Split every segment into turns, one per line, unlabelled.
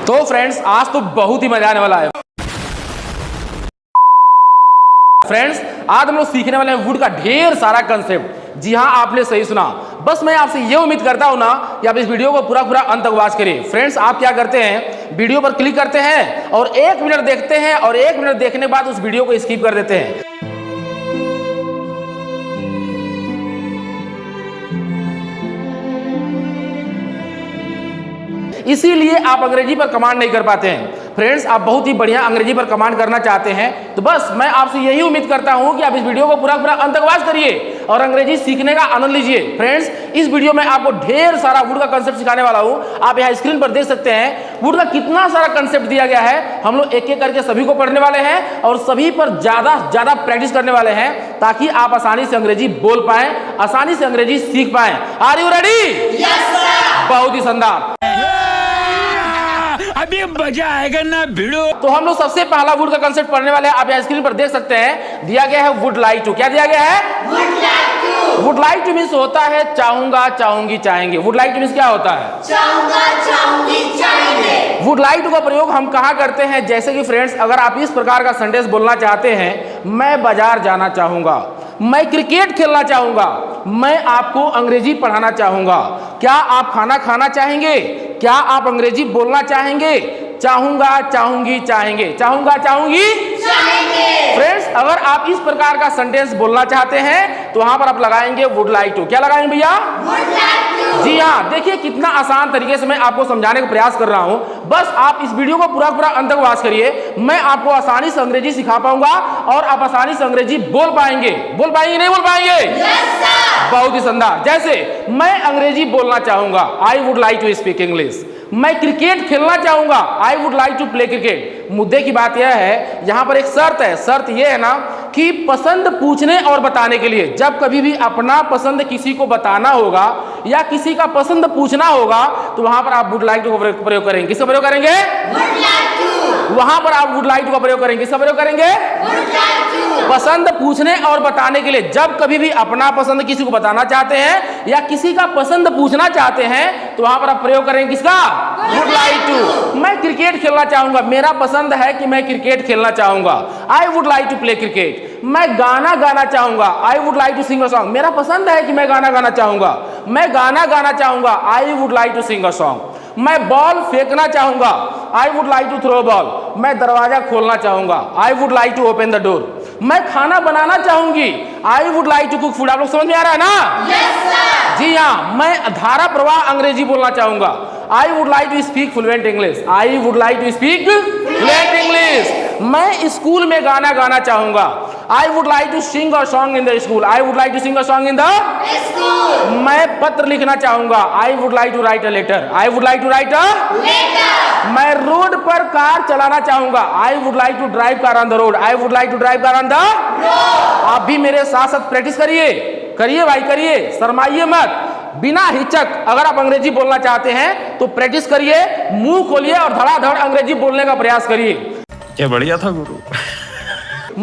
तो फ्रेंड्स आज तो बहुत ही मजा आने वाला है। फ्रेंड्स आज हम लोग सीखने वाले हैं वुड का ढेर सारा कंसेप्ट। जी हाँ, आपने सही सुना। बस मैं आपसे ये उम्मीद करता हूं ना कि आप इस वीडियो को पूरा अंत तक वॉच करिए। फ्रेंड्स आप क्या करते हैं, वीडियो पर क्लिक करते हैं और 1 मिनट देखते हैं और 1 मिनट देखने के बाद उस वीडियो को स्किप कर देते हैं। इसीलिए आप अंग्रेजी पर कमांड नहीं कर पाते हैं। फ्रेंड्स आप बहुत ही बढ़िया अंग्रेजी पर कमांड करना चाहते हैं तो बस मैं आपसे यही उम्मीद करता हूं कि आप इस वीडियो को पूरा अंत तक वॉच करिए और अंग्रेजी सीखने का आनंद लीजिए। फ्रेंड्स इस वीडियो में आपको ढेर सारा वुड का कंसेप्ट सिखाने वाला हूं। आप यहाँ स्क्रीन पर देख सकते हैं वुड का कितना सारा कंसेप्ट दिया गया है। हम लोग एक एक करके सभी को पढ़ने वाले हैं और सभी पर ज्यादा प्रैक्टिस करने वाले हैं ताकि आप आसानी से अंग्रेजी बोल पाए, आसानी से अंग्रेजी सीख पाए। Are you ready? Yes sir. बहुत ही शानदार,
अभी मजा आएगा ना भिड़ो।
तो हम लोग सबसे पहला वुड का कंसेप्ट पढ़ने वाले हैं। आप यहाँ स्क्रीन पर देख सकते हैं दिया गया है वुड लाइक टू। क्या दिया गया है? Would like to. Would like to means होता है चाहूंगा, चाहूंगी, चाहेंगे। वुड लाइक टू मींस क्या होता है?
चाहूंगा, चाहूंगी, चाहेंगे।
वुड लाइक टू का प्रयोग हम कहाँ करते हैं? जैसे कि फ्रेंड्स अगर आप इस प्रकार का सेंटेंस बोलना चाहते हैं, मैं बाजार जाना चाहूंगा, मैं क्रिकेट खेलना चाहूंगा, मैं आपको अंग्रेजी पढ़ाना चाहूंगा, क्या आप खाना खाना चाहेंगे, क्या आप अंग्रेजी बोलना चाहेंगे, चाहूंगा, चाहूंगी, चाहेंगे, चाहूंगा, चाहूंगी,
चाहेंगे।
फ्रेंड्स अगर आप इस प्रकार का सेंटेंस बोलना चाहते हैं तो वहां पर आप लगाएंगे वुड लाइक टू। क्या लगाएंगे भैया?
Would like to.
जी हाँ, देखिए कितना आसान तरीके से मैं आपको समझाने का प्रयास कर रहा हूं। बस आप इस वीडियो को पूरा अंत तक वॉच करिए। मैं आपको आसानी से अंग्रेजी सिखा पाऊंगा और आप आसानी से अंग्रेजी बोल पाएंगे। बोल पाएंगे नहीं बोल पाएंगे?
Yes sir.
बहुत ही शानदार। जैसे मैं अंग्रेजी बोलना चाहूंगा, I would like to speak English. मैं क्रिकेट खेलना चाहूंगा, I would like to play cricket. मुद्दे की बात यह है, यहां पर एक शर्त है। शर्त यह है ना कि पसंद पूछने और बताने के लिए जब कभी भी अपना पसंद किसी को बताना होगा या किसी का पसंद पूछना होगा तो वहां पर आप वुड लाइक टू का प्रयोग करेंगे। किसका प्रयोग करेंगे?
Would like to.
वहां पर आप वुड लाइक टू का प्रयोग करेंगे। किसका प्रयोग करेंगे?
Would like to.
पसंद पूछने और बताने के लिए जब कभी भी अपना पसंद किसी को बताना चाहते हैं या किसी का पसंद पूछना चाहते हैं तो वहां पर आप प्रयोग करेंगे किसका? Would like to. मैं क्रिकेट खेलना चाहूंगा, मेरा पसंद है कि मैं क्रिकेट खेलना चाहूंगा, I would like to play cricket. मैं गाना गाना चाहूंगा, I would like to sing a song. मेरा पसंद है कि मैं गाना गाना चाहूंगा, मैं गाना गाना चाहूंगा, I would like to sing a song. मैं बॉल फेंकना चाहूंगा, I would like to throw ball. मैं दरवाजा खोलना चाहूंगा, I would like to open the door. मैं खाना बनाना चाहूंगी, I would like to cook food. आप लोग समझ में आ रहा है ना?
Yes sir.
जी हाँ, मैं धारा प्रवाह अंग्रेजी बोलना चाहूंगा, I would like to speak fluent English, I would like to speak fluent English. मैं स्कूल में गाना गाना चाहूंगा, I would like to sing a song in the school, I would like to sing a song in the
school.
मैं पत्र लिखना चाहूंगा, I would like to write a letter, I would like to write a
letter.
मैं road पर car चलाना चाहूंगा, I would like to drive car on the road, I would like to drive car on the road. आप भी मेरे साथ साथ practice करिए, करिए भाई करिए, शर्माइए मत, बिना हिचक। अगर आप अंग्रेजी बोलना चाहते हैं तो प्रैक्टिस करिए, मुंह खोलिए और धड़ाधड़ अंग्रेजी बोलने का प्रयास करिए।
क्या बढ़िया था गुरु।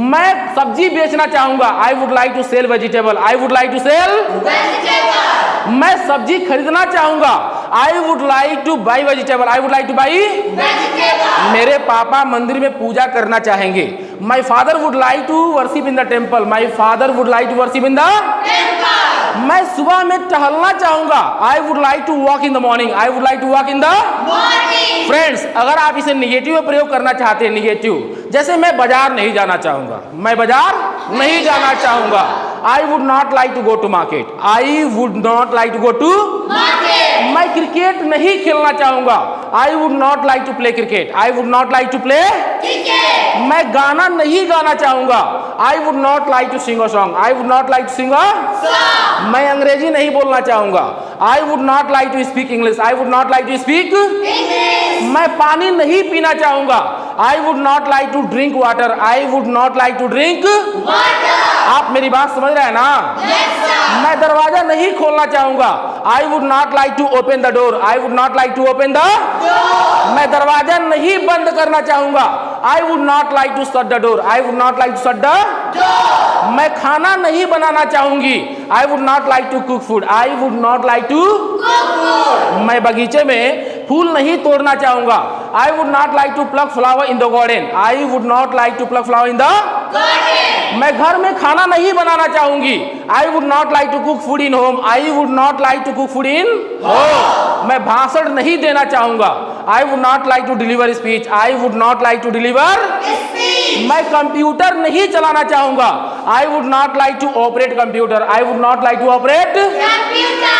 मैं सब्जी बेचना चाहूंगा, I would like to sell vegetable, I would like to sell
vegetable.
मैं सब्जी खरीदना चाहूंगा, I would like to buy vegetable, I would like to buy
vegetable.
मेरे पापा मंदिर में पूजा करना चाहेंगे, my father would like to worship in the temple, my father would like to worship in the
temple.
मैं सुबह में टहलना चाहूंगा, I would like to walk in the morning, I would like to walk in the
morning.
Friends अगर आप इसे negative में प्रयोग करना चाहते हैं, निगेटिव, जैसे मैं बाजार नहीं जाना चाहूंगा, मैं बाजार नहीं जाना चाहूंगा, I would not like to go to market, I would not like to go to
market.
मैं क्रिकेट नहीं खेलना चाहूंगा, I would not like to play cricket, I would not like to play
cricket.
मैं गाना नहीं गाना चाहूंगा, I would not like to sing a song, I would not like to sing a
song.
मैं अंग्रेजी नहीं बोलना चाहूंगा, I would not like to speak English, I would not like to speak
English.
मैं पानी नहीं पीना चाहूंगा, I would not like to drink water, I would not like to drink
water.
आप मेरी बात समझ रहे हैं ना?
Yes sir.
मैं दरवाजा नहीं खोलना चाहूंगा, I would not like to open the door, I would not like to open the
door.
मैं दरवाजा नहीं बंद करना चाहूंगा, I would not like to shut the door, I would not like to shut the
door.
मैं खाना नहीं बनाना चाहूंगी, I would not like to cook food, I would not like to
cook food.
मैं बगीचे में फूल नहीं तोड़ना चाहूंगा, I would not like to pluck flower in the garden. I would not like to pluck flower in the
garden,
मैं घर में खाना नहीं बनाना चाहूंगी। I would not like to cook food in home. I would not like to cook food in home. मैं भाषण नहीं देना चाहूंगा। I would not like to deliver speech. I would not like to deliver.
speech,
मैं computer नहीं चलाना चाहूंगा। I would not like to operate computer. I would not like to operate.
computer,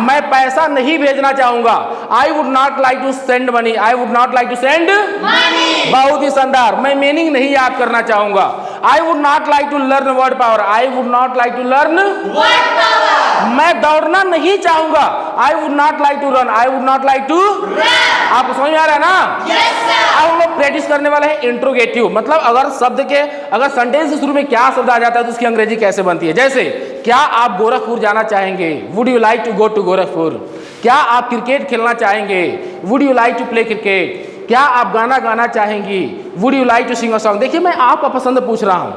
मैं पैसा नहीं भेजना चाहूंगा। I would not like to send money. I would not like to send.
money,
बहुत ही शानदार। मैं मीनिंग नहीं याद करना चाहूंगा। I would not like to learn word power. I would not like to learn.
word power,
मैं दौड़ना नहीं चाहूंगा। I would not like to run. I would not like to.
run,
आपको समझ में आ रहा है ना?
yes sir,
अब हम लोग प्रैक्टिस करने वाले हैं इंट्रोगेटिव, मतलब अगर सेंटेंस के शुरू में क्या शब्द आ जाता है तो उसकी अंग्रेजी कैसे बनती है। जैसे क्या आप गोरखपुर जाना चाहेंगे? Would you like to go to Gorakhpur. क्या आप क्रिकेट खेलना चाहेंगे? Would you like to play cricket. क्या आप गाना गाना चाहेंगी? Would you like to sing a song. देखिए मैं आपका पसंद पूछ रहा हूं,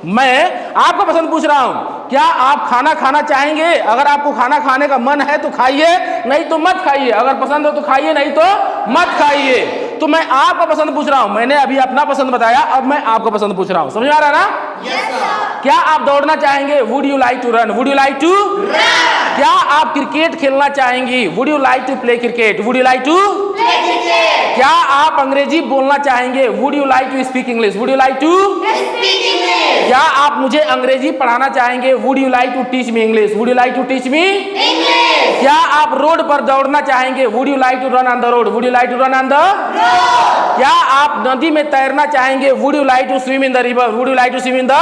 मैं आपका पसंद पूछ रहा हूं। क्या आप खाना खाना चाहेंगे? अगर आपको खाना खाने का मन है तो खाइए, नहीं तो मत खाइए। अगर पसंद हो तो खाइए, नहीं तो मत खाइए। तो मैं आपका पसंद पूछ रहा हूं। मैंने अभी अपना पसंद बताया, अब मैं आपका पसंद पूछ रहा हूं। समझ में आ रहा है ना?
yes sir,
क्या आप दौड़ना चाहेंगे? Would you like to run. Would you like to.
run,
क्या आप क्रिकेट खेलना चाहेंगी? Would you like to play cricket. Would you like to.
play cricket,
क्या आप अंग्रेजी बोलना चाहेंगे? Would you like to speak English. Would you like to.
speak English,
क्या आप मुझे अंग्रेजी पढ़ाना चाहेंगे? Would you like to teach me English. Would you like to teach me.
English,
क्या आप रोड पर दौड़ना चाहेंगे? Would you like to run on the road. Would you like to run on the.
road,
क्या आप नदी में तैरना चाहेंगे? Would you like to swim in the river. Would you like to swim in the.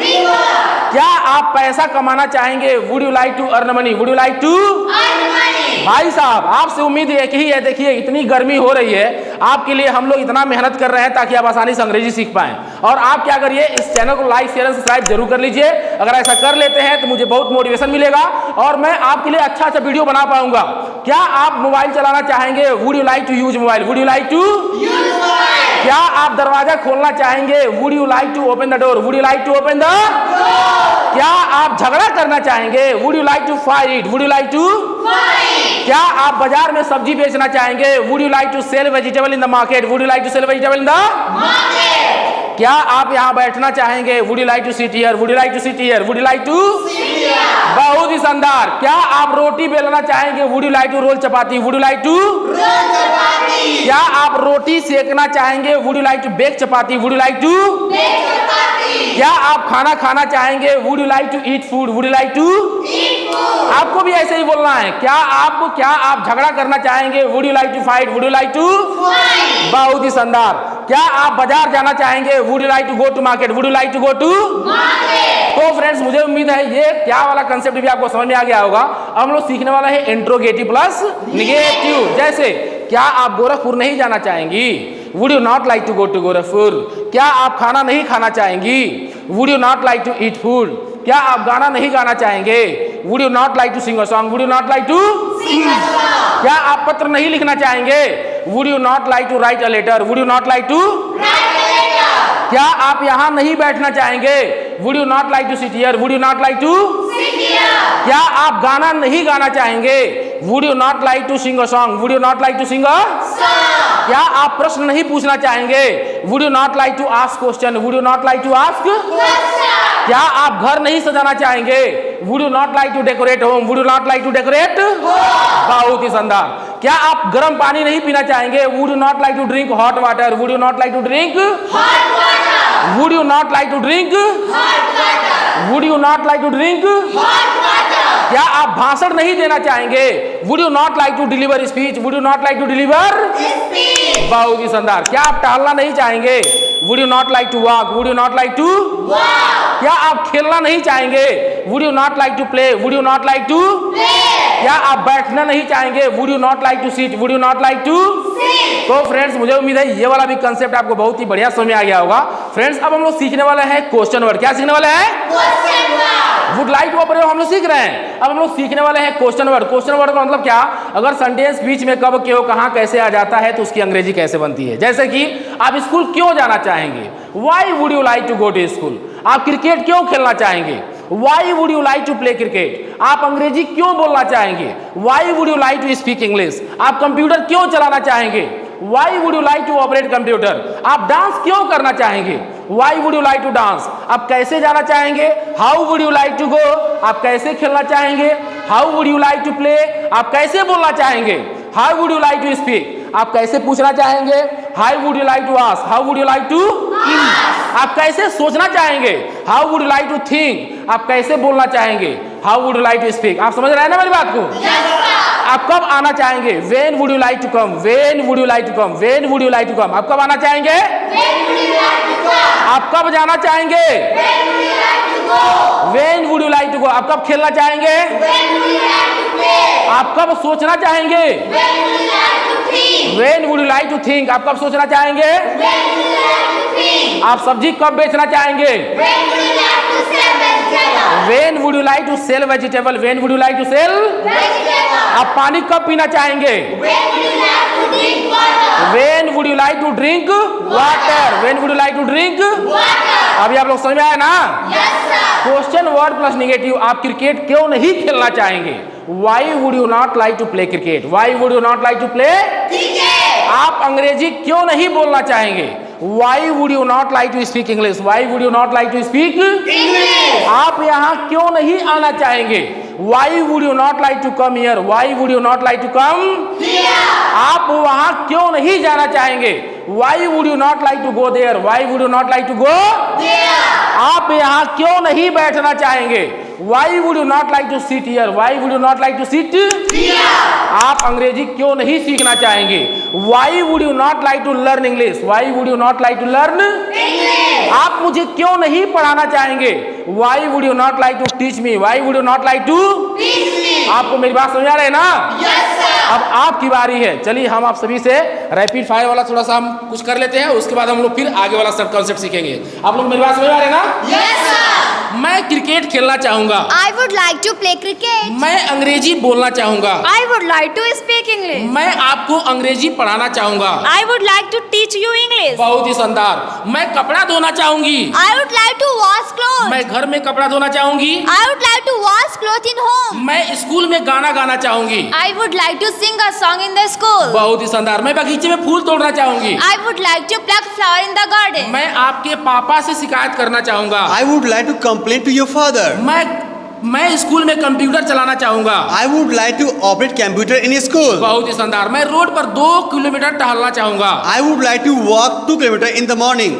river,
क्या आप पैसा कमाना चाहेंगे? Would you like to earn money. Would you like to.
earn money,
भाई साहब आपसे उम्मीद एक ही है, देखिए इतनी गर्मी हो रही है, आपके लिए हम लोग इतना मेहनत कर रहे हैं ताकि आप आसानी से अंग्रेजी सीख पाएं। और आप क्या करिए, इस चैनल को लाइक शेयर सब्सक्राइब जरूर कर लीजिए। अगर ऐसा कर लेते हैं तो मुझे बहुत मोटिवेशन मिलेगा और मैं आपके लिए अच्छा अच्छा वीडियो बना पाऊंगा। क्या आप मोबाइल चलाना चाहेंगे? Would you like to use mobile. Would you like to.
use mobile,
क्या आप दरवाजा खोलना चाहेंगे? Would you like to open the door. Would you like to open the.
door,
क्या आप झगड़ा करना चाहेंगे? Would you like to fight. Would you like to.
fight,
क्या आप बाजार में सब्जी बेचना चाहेंगे? Would you like to sell vegetable in the market. Would you like to sell vegetable in the.
market,
क्या आप यहाँ बैठना चाहेंगे? Would you like to sit here. Would you like to sit here. Would you like to.
Syria,
बहुत ही शानदार। क्या आप रोटी बेलना चाहेंगे? Would you like to roll chapati. Would you like to.
roll chapati,
क्या आप रोटी सेकना चाहेंगे? Would you like to bake chapati. Would you like to.
bake chapati,
क्या आप खाना खाना चाहेंगे? Would you like to eat food. Would you like to.
eat food,
आपको भी ऐसे ही बोलना है। क्या आप झगड़ा करना चाहेंगे? Would you like to fight. Would you like to.
fight,
बहुत ही शानदार। क्या आप बाजार जाना चाहेंगे? Would you like to go to market. Would you like to go to.
market,
तो फ्रेंड्स मुझे उम्मीद है ये क्या वाला कंसेप्ट भी आपको समझ में आ गया होगा। अब हम लोग सीखने वाला है इंट्रोगेटिव प्लस निगेटिव। जैसे क्या आप गोरखपुर नहीं जाना चाहेंगी? Would you not like to go to Gorakhpur. क्या आप खाना नहीं खाना चाहेंगी? Would you not like to eat food. क्या आप गाना नहीं गाना चाहेंगे? Would you not like to sing a song. Would you not like to.
sing a song,
क्या आप पत्र नहीं लिखना चाहेंगे? Would you not like to write a letter. Would you not like to.
write a letter,
क्या आप यहाँ नहीं बैठना चाहेंगे? Would you not like to sit here. Would you not like to.
sit here,
क्या आप गाना नहीं गाना चाहेंगे? Would you not like to sing a song. Would you not like to sing a.
song,
क्या आप प्रश्न नहीं पूछना चाहेंगे? Would you not like to ask question. Would you not like to ask.
question,
क्या आप घर नहीं सजाना चाहेंगे? Would you not like to decorate home. Would you not like to decorate. बहुत ही शानदार। क्या आप गर्म पानी नहीं पीना चाहेंगे? Would you not like to drink hot water. Would you not like to drink.
hot water,
would you not like to drink.
hot water,
would you not like to drink.
hot water,
क्या आप भाषण नहीं देना चाहेंगे? Would you not like to deliver speech. Would you not like to deliver.
speech,
बहुत ही शानदार। क्या आप टहलना नहीं चाहेंगे? Would you not like to walk. Would you not like to.
walk,
क्या आप खेलना नहीं चाहेंगे? Would you not like to play. Would you not like to.
play,
क्या आप बैठना नहीं चाहेंगे? Would you not like to seat. Would you not like to.
sit,
तो फ्रेंड्स मुझे उम्मीद है ये वाला भी कंसेप्ट आपको बहुत ही बढ़िया समझ में आ गया होगा। फ्रेंड्स अब हम लोग सीखने वाले हैं क्वेश्चन वर्ड। क्या सीखने वाले हैं?
question word,
would like to प्रयोग हम लोग सीख रहे हैं। अब हम लोग सीखने वाले हैं क्वेश्चन वर्ड। क्वेश्चन वर्ड का मतलब क्या? अगर सेंटेंस बीच में कब क्यों कहां कैसे आ जाता है तो उसकी अंग्रेजी कैसे बनती है। जैसे कि आप स्कूल क्यों जाना चाहेंगे? Why would you like to go to school. आप क्रिकेट क्यों खेलना चाहेंगे? Why would you like to play cricket. आप अंग्रेजी क्यों बोलना चाहेंगे? Why would you like to speak English. आप कंप्यूटर क्यों चलाना चाहेंगे? Why would you like to operate computer, आप डांस क्यों करना चाहेंगे, why would you like to dance, आप कैसे जाना चाहेंगे, how would you like to go, आप कैसे खेलना चाहेंगे, how would you like to play, आप कैसे बोलना चाहेंगे, how would you like to speak, आप कैसे पूछना चाहेंगे, how would you like to ask, how would you like to, आप कैसे सोचना चाहेंगे, how would you like to think, आप कैसे बोलना चाहेंगे, how would you like to speak. आप समझ रहे हैं ना मेरी बात को? आप कब आना चाहेंगे, when would you like to come, when would you like to come, when would you like to come, आप कब आना चाहेंगे, आप कब जाना चाहेंगे, when would you like to go, आप कब खेलना चाहेंगे, आप कब सोचना चाहेंगे, when would you like to think, आप कब सोचना चाहेंगे, आप सब्जी कब बेचना चाहेंगे, when would you like to sell vegetable, when would you like to sell, आप पानी कब पीना चाहेंगे, when would you like to drink water, when would you like to drink, अभी आप लोग समझ में आया ना? क्वेश्चन वर्ड प्लस निगेटिव, आप क्रिकेट क्यों नहीं खेलना चाहेंगे, why would you not like to play cricket, why would you not like to play, आप अंग्रेजी क्यों नहीं बोलना चाहेंगे, why would you not like to speak English, why would you not like to speak English, आप यहाँ क्यों नहीं आना चाहेंगे, why would you not like to come here, why would you not like to come here, आप वहां क्यों नहीं जाना चाहेंगे, why would you not like to go there, why would you not like to go there, आप यहाँ क्यों नहीं बैठना चाहेंगे, why would you not like to sit here, why would you not like to sit here, आप अंग्रेजी क्यों नहीं सीखना चाहेंगे, why would you not like to learn English, why would you not like to learn English, आप मुझे क्यों नहीं पढ़ाना चाहेंगे, why would you not like to teach me, why would you not like to teach me. आपको मेरी बात समझ आ रही है ना? Yes sir. अब आपकी बारी है, चलिए हम आप सभी से रैपिड फायर वाला थोड़ा सा हम कुछ कर लेते हैं, उसके बाद हम लोग फिर आगे वाला सब कॉन्सेप्ट सीखेंगे। आप लोग मेरी बात समझ आ रहे हैं ना?
Yes sir.
मैं क्रिकेट खेलना चाहूंगा,
I would like to play cricket.
मैं अंग्रेजी बोलना चाहूंगा,
I would like to speak English.
मैं आपको अंग्रेजी पढ़ाना चाहूंगा,
I would like to teach you English.
बहुत ही शानदार। मैं कपड़ा धोना चाहूंगी,
I would like to wash clothes.
मैं घर में कपड़ा धोना चाहूंगी,
I would like to wash clothes in home.
मैं स्कूल में गाना गाना चाहूंगी,
I would like to sing a song in the school.
बहुत ही शानदार। मैं बगीचे में फूल तोड़ना चाहूंगी,
I would like to pluck flower in the garden.
मैं आपके पापा से शिकायत करना चाहूंगा,
I would like to complain to your father.
मैं स्कूल में कंप्यूटर चलाना चाहूंगा,
I would like to operate computer in school.
बहुत ही शानदार। मैं रोड पर 2 किलोमीटर टहलना चाहूंगा,
I would like to walk 2 kilometers in the morning.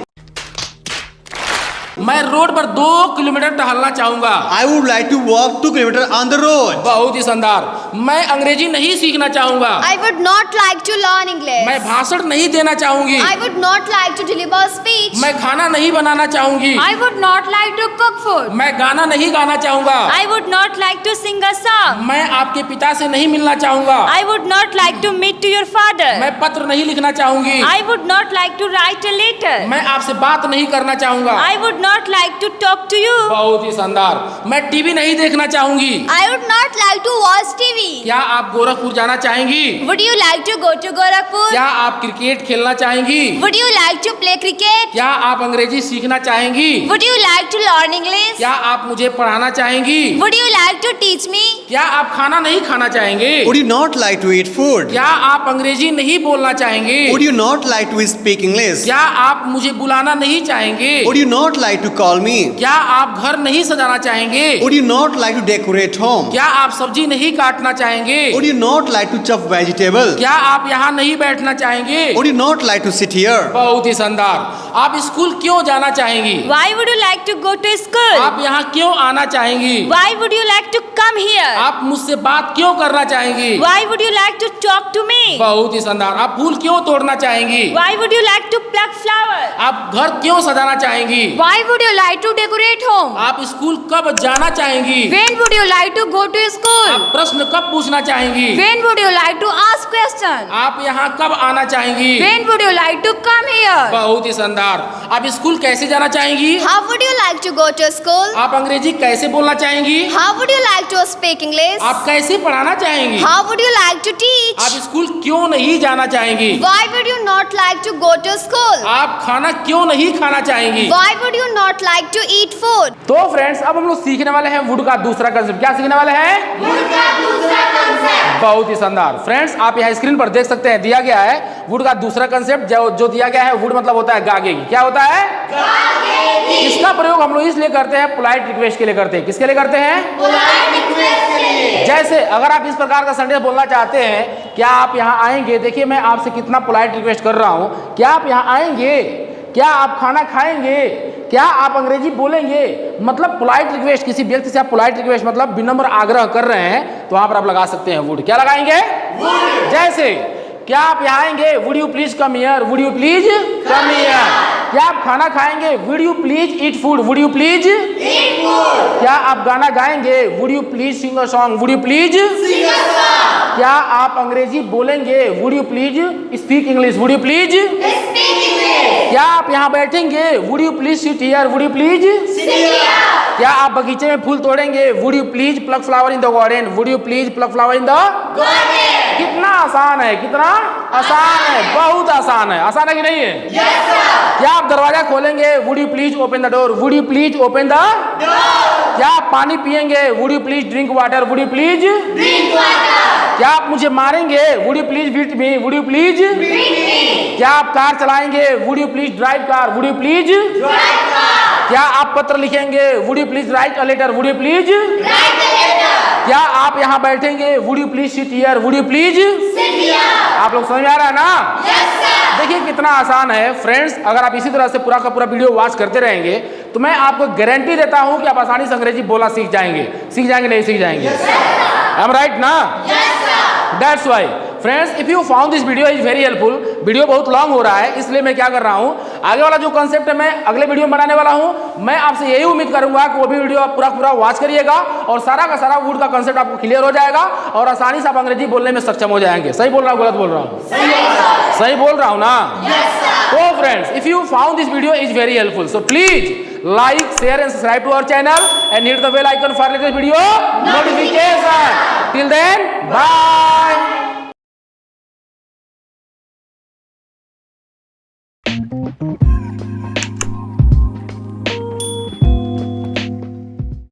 मैं रोड पर 2 किलोमीटर टहलना चाहूंगा,
I would like to walk 2 kilometers on the road.
बहुत ही शानदार। मैं अंग्रेजी नहीं सीखना चाहूंगा,
I would not like to learn English.
मैं भाषण नहीं देना चाहूंगी,
I would not like to deliver speech.
मैं खाना नहीं बनाना चाहूंगी,
I would not like to cook food.
मैं गाना नहीं गाना चाहूंगा,
I would not like to sing a song.
मैं आपके पिता से नहीं मिलना चाहूंगा,
I would not like to meet to your father.
मैं पत्र नहीं लिखना चाहूंगी,
I would not like to write a letter.
मैं आपसे बात नहीं करना चाहूंगा,
I would not like to talk to you.
बहुत ही शानदार। मैं टीवी नहीं देखना चाहूंगी,
I would not like to watch TV.
क्या आप गोरखपुर जाना चाहेंगी,
Would you like to go to Gorakhpur?
क्या आप क्रिकेट खेलना चाहेंगी,
Would you like to play cricket?
क्या आप अंग्रेजी सीखना चाहेंगी,
Would you like to learn English?
क्या आप मुझे पढ़ाना चाहेंगी,
Would you like to teach me?
क्या आप खाना नहीं खाना चाहेंगे,
Would you not like to eat food?
क्या आप अंग्रेजी नहीं बोलना चाहेंगे,
Would you not like to speak English?
क्या आप मुझे बुलाना नहीं चाहेंगे,
Would you not like to call me?
क्या आप घर नहीं सजाना चाहेंगे,
Would you not like to decorate home?
क्या आप सब्जी नहीं काटना चाहेंगे,
Would you not like to chop vegetable?
क्या आप यहाँ नहीं बैठना चाहेंगे,
Would you not like to sit here?
बहुत ही शानदार। आप स्कूल क्यों जाना चाहेंगी,
Why would you like to go to school?
आप यहाँ क्यों आना चाहेंगी,
Why would you like to come here?
आप मुझसे बात क्यों करना चाहेंगी,
Why would you like to talk to me?
बहुत ही शानदार। आप फूल क्यों तोड़ना चाहेंगी,
Why would you like to pluck flowers?
आप घर क्यों सजाना चाहेंगी,
Why would you like to decorate home?
आप स्कूल कब जाना चाहेंगी,
When would you like to go to school?
आप प्रश्न कब पूछना चाहेंगी,
When would you like to ask question?
आप यहाँ कब आना चाहेंगी,
When would you like to come here?
बहुत ही शानदार। आप स्कूल कैसे जाना चाहेंगी,
How would you like to go to school?
आप अंग्रेजी कैसे बोलना चाहेंगी,
How would you like to speak English?
आप कैसे पढ़ाना चाहेंगी,
How would you like to teach?
आप स्कूल क्यों नहीं जाना चाहेंगी,
Why would you not like to go to school?
आप खाना क्यों नहीं खाना चाहेंगी,
Why would you not like to eat food?
तो फ्रेंड्स अब हम लोग सीखने वाले हैं वुड का दूसरा कंसेप्ट। क्या सीखने वाले हैं?
वुड का दूसरा कंसेप्ट।
बहुत ही शानदार। फ्रेंड्स आप यहाँ स्क्रीन पर देख सकते हैं, दिया गया है वुड का दूसरा कंसेप्ट। जो दिया गया है वुड मतलब होता है गागेगी। क्या होता है? गागेगी। इसका प्रयोग हम लोग इसलिए करते हैं, पोलाइट रिक्वेस्ट के लिए करते हैं। किसके लिए करते हैं?
पोलाइट रिक्वेस्ट के लिए।
जैसे अगर आप इस प्रकार का सेंटेंस बोलना चाहते हैं, क्या आप यहाँ आएंगे? देखिए मैं आपसे कितना पोलाइट रिक्वेस्ट कर रहा हूँ, क्या आप यहाँ आएंगे? क्या आप खाना खाएंगे? क्या आप अंग्रेजी बोलेंगे? मतलब पोलाइट रिक्वेस्ट, किसी व्यक्ति से आप पोलाइट रिक्वेस्ट मतलब विनम्र आग्रह कर रहे हैं, तो वहां पर आप लगा सकते हैं वुड। क्या लगाएंगे? वुड। जैसे क्या आप यहाँ आएंगे? Would you please come here? Would you please come here. क्या आप खाना खाएंगे? Would you please eat food? Would you please eat food. क्या आप गाना गाएंगे? Would you please sing a song? Would you please sing a song. क्या आप अंग्रेजी बोलेंगे? Would you please speak English? Would you please speak English. क्या आप यहाँ बैठेंगे? Would you please sit here? Would you please sit here. क्या आप बगीचे में फूल तोड़ेंगे? Would you please pluck flower in the garden? Would you please pluck flower in the garden. कितना आसान है, कितना आसान है, बहुत आसान है। आसान है कि नहीं है? yes, sir. क्या आप दरवाजा खोलेंगे? Would you please open the door? Would you please open the door. क्या आप पानी पिएंगे? Would you please drink water? Would you please drink water. क्या आप मुझे मारेंगे? Would you please beat me? Would you please beat me. क्या आप कार चलाएंगे? Would you please drive car? Would you please drive car. क्या आप पत्र लिखेंगे? Would you please write a letter? Would you please write a letter. क्या आप यहाँ बैठेंगे? Would you please sit here? Would you please sit here. आप लोग समझ में आ रहा है ना? Yes sir. देखिए कितना आसान है फ्रेंड्स। अगर आप इसी तरह से पूरा का पूरा वीडियो वॉच करते रहेंगे तो मैं आपको गारंटी देता हूँ कि आप आसानी से अंग्रेजी बोलना सीख जाएंगे। सीख जाएंगे नहीं सीख जाएंगे? आई एम राइट ना? Yes sir. That's why friends if you found this video is very helpful. Video बहुत लॉन्ग हो रहा है, इसलिए मैं क्या कर रहा हूँ, आगे वाला जो कंसेप्ट है मैं अगले वीडियो में बनाने वाला हूँ। मैं आपसे यही उम्मीद करूंगा कि वो भी वीडियो आप पूरा पूरा वॉच करिएगा और सारा का सारा वुड का कंसेप्ट आपको क्लियर हो जाएगा और आसानी से आप अंग्रेजी बोलने में सक्षम हो जाएंगे। सही बोल रहा हूँ गलत बोल रहा हूँ? सही बोल रहा हूँ ना? तो friends if you found this video is very helpful so please like, share and subscribe to our channel and hit the bell icon for latest video notification. Till then, bye.